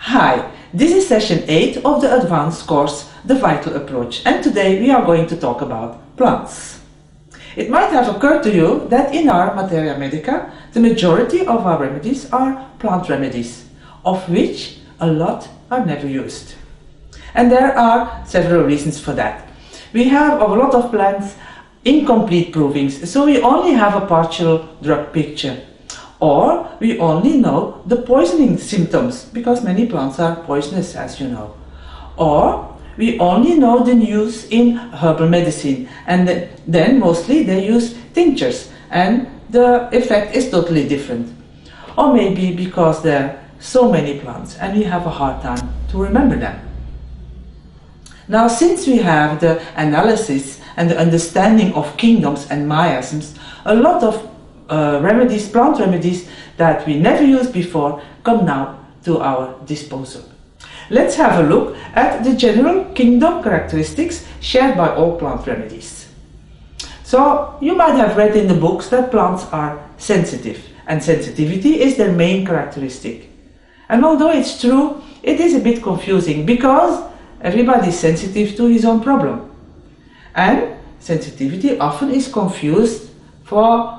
Hi, this is session 8 of the advanced course, The Vital Approach, and today we are going to talk about plants. It might have occurred to you that in our materia medica, the majority of our remedies are plant remedies, of which a lot are never used. And there are several reasons for that. We have a lot of plants incomplete provings, so we only have a partial drug picture. Or we only know the poisoning symptoms, because many plants are poisonous, as you know. Or we only know the use in herbal medicine, and then mostly they use tinctures, and the effect is totally different. Or maybe because there are so many plants and we have a hard time to remember them. Now, since we have the analysis and the understanding of kingdoms and miasms, a lot of plant remedies that we never used before come now to our disposal. Let's have a look at the general kingdom characteristics shared by all plant remedies. So, you might have read in the books that plants are sensitive, and sensitivity is their main characteristic. And although it's true, it is a bit confusing because everybody is sensitive to his own problem. And sensitivity often is confused for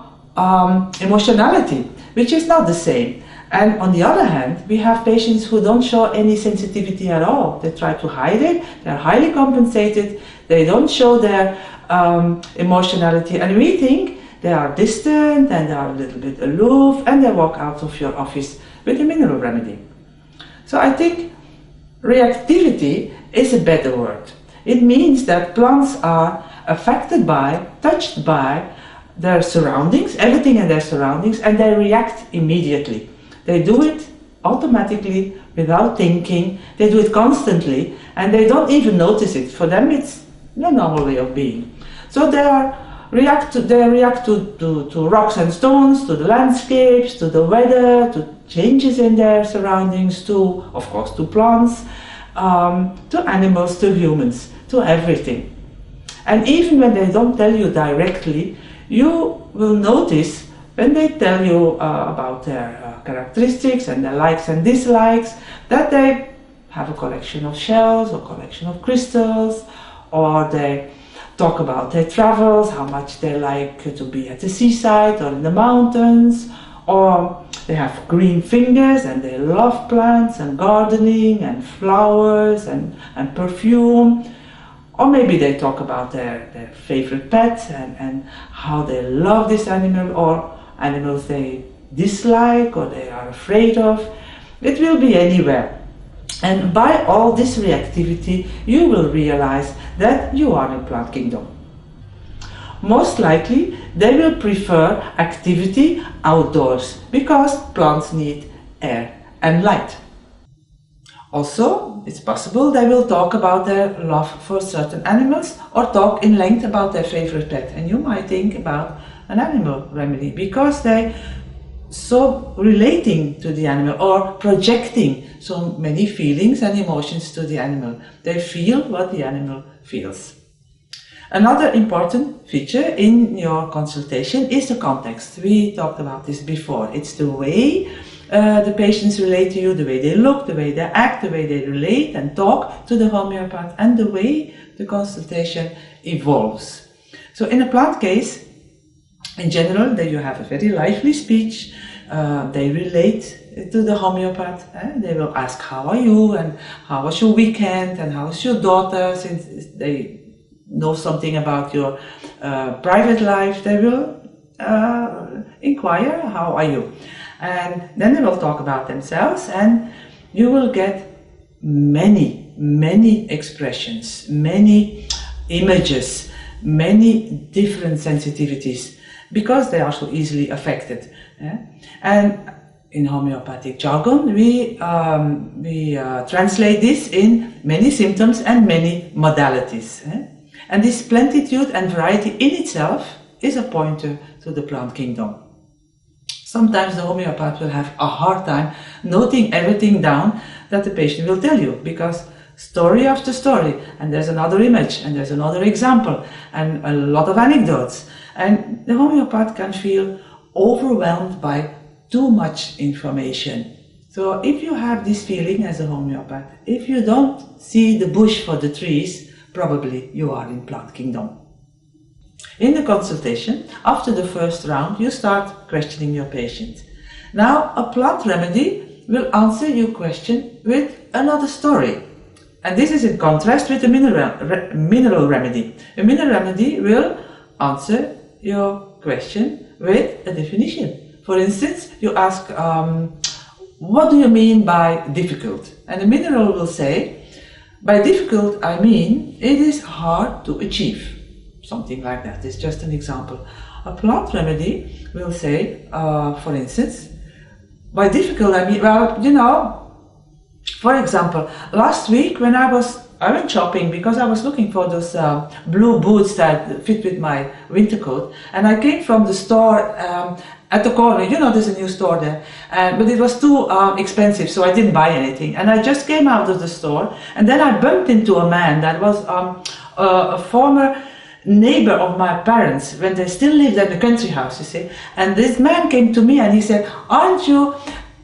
emotionality, which is not the same. And on the other hand, we have patients who don't show any sensitivity at all. They try to hide it, they're highly compensated, they don't show their emotionality, and we think they are distant and they are a little bit aloof, and they walk out of your office with a mineral remedy. So I think reactivity is a better word. It means that plants are affected by, touched by their surroundings, everything in their surroundings, and they react immediately. They do it automatically, without thinking, they do it constantly, and they don't even notice it. For them it's the normal way of being. So they react to rocks and stones, to the landscapes, to the weather, to changes in their surroundings, to, of course, to plants, to animals, to humans, to everything. And even when they don't tell you directly, you will notice when they tell you about their characteristics and their likes and dislikes, that they have a collection of shells or collection of crystals, or they talk about their travels, how much they like to be at the seaside or in the mountains, or they have green fingers and they love plants and gardening and flowers and perfume. Or maybe they talk about their favorite pet and how they love this animal, or animals they dislike or they are afraid of. It will be anywhere. And by all this reactivity, you will realize that you are in plant kingdom. Most likely, they will prefer activity outdoors, because plants need air and light. Also, it's possible they will talk about their love for certain animals, or talk in length about their favorite pet. And you might think about an animal remedy, because they so relating to the animal, or projecting so many feelings and emotions to the animal. They feel what the animal feels. Another important feature in your consultation is the context. We talked about this before. It's the way the patients relate to you, the way they look, the way they act, the way they relate and talk to the homeopath, and the way the consultation evolves. So in a plant case, in general, you have a very lively speech. They relate to the homeopath. They will ask, how are you, and how was your weekend, and how is your daughter, since they know something about your private life. They will inquire, how are you? And then they will talk about themselves, and you will get many expressions, many images, many different sensitivities, because they are so easily affected. And in homeopathic jargon, we translate this in many symptoms and many modalities. And this plentitude and variety in itself is a pointer to the plant kingdom. Sometimes the homeopath will have a hard time noting everything down that the patient will tell you, because story after story, and there's another image, and there's another example, and a lot of anecdotes. And the homeopath can feel overwhelmed by too much information. So So if you have this feeling as a homeopath, if you don't see the bush for the trees, probably you are in plant kingdom. In the consultation, after the first round, you start questioning your patient. Now, a plant remedy will answer your question with another story. And this is in contrast with a mineral remedy. A mineral remedy will answer your question with a definition. For instance, you ask, what do you mean by difficult? And the mineral will say, by difficult I mean it is hard to achieve. Something like that. It's just an example. A plant remedy will say, for instance, by difficult I mean, well, you know, for example, last week when I went shopping because I was looking for those blue boots that fit with my winter coat, and I came from the store at the corner. You know, there's a new store there, but it was too expensive, so I didn't buy anything. And I just came out of the store, and then I bumped into a man that was a former neighbor of my parents when they still lived at the country house, you see. And this man came to me and he said, aren't you,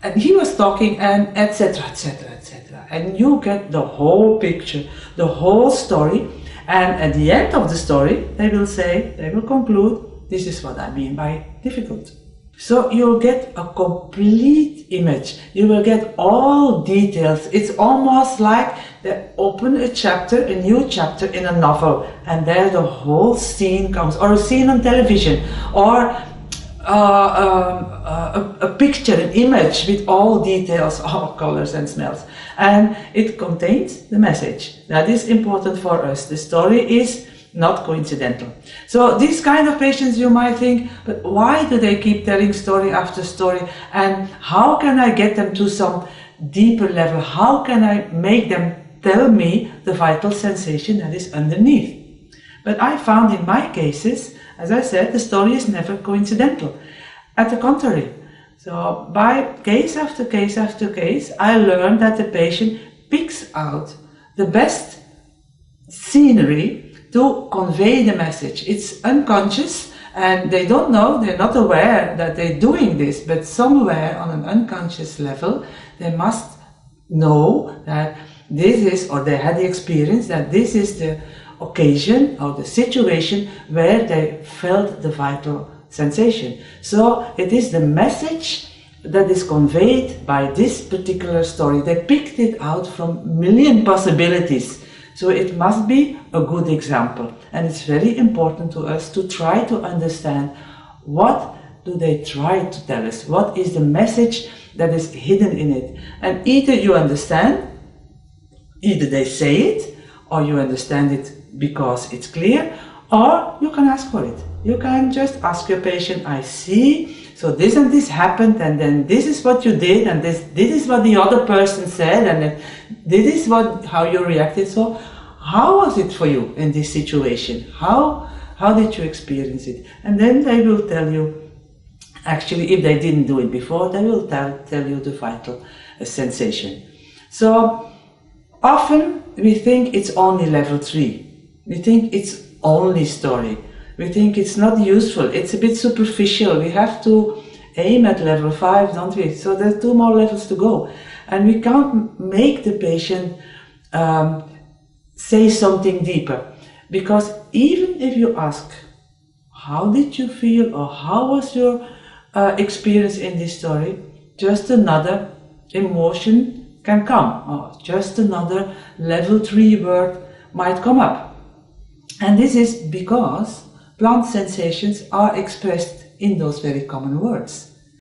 and he was talking, and etc, etc, etc. And you get the whole picture, the whole story, and at the end of the story they will conclude, this is what I mean by difficult. So you'll get a complete image, you will get all details. It's almost like they open a chapter, a new chapter in a novel, and there the whole scene comes, or a scene on television, or a picture, an image with all details, all colors and smells. And it contains the message. That is important for us. The story is not coincidental. So these kind of patients, you might think, but why do they keep telling story after story? And how can I get them to some deeper level? How can I make them tell me the vital sensation that is underneath? But I found in my cases, as I said, the story is never coincidental. At the contrary. So by case after case after case, I learned that the patient picks out the best scenery to convey the message. It's unconscious and they don't know, they're not aware that they're doing this, but somewhere on an unconscious level, they must know that this is, or they had the experience that this is the occasion or the situation where they felt the vital sensation. So it is the message that is conveyed by this particular story. They picked it out from a million possibilities. So it must be a good example. And it's very important to us to try to understand what do they try to tell us? What is the message that is hidden in it? And either you understand, either they say it, or you understand it because it's clear, or you can ask for it. You can just ask your patient, I see, so this and this happened, and then this is what you did, and this is what the other person said, and then this is how you reacted. So how was it for you in this situation? How did you experience it? And then they will tell you, actually, if they didn't do it before, they will tell you the vital sensation. So often we think it's only level 3. We think it's only story. We think it's not useful. It's a bit superficial. We have to aim at level 5, don't we? So there's 2 more levels to go. And we can't make the patient say something deeper. Because even if you ask, how did you feel, or how was your experience in this story, just another emotion can come, or just another level 3 word might come up. And this is because plant sensations are expressed in those very common words.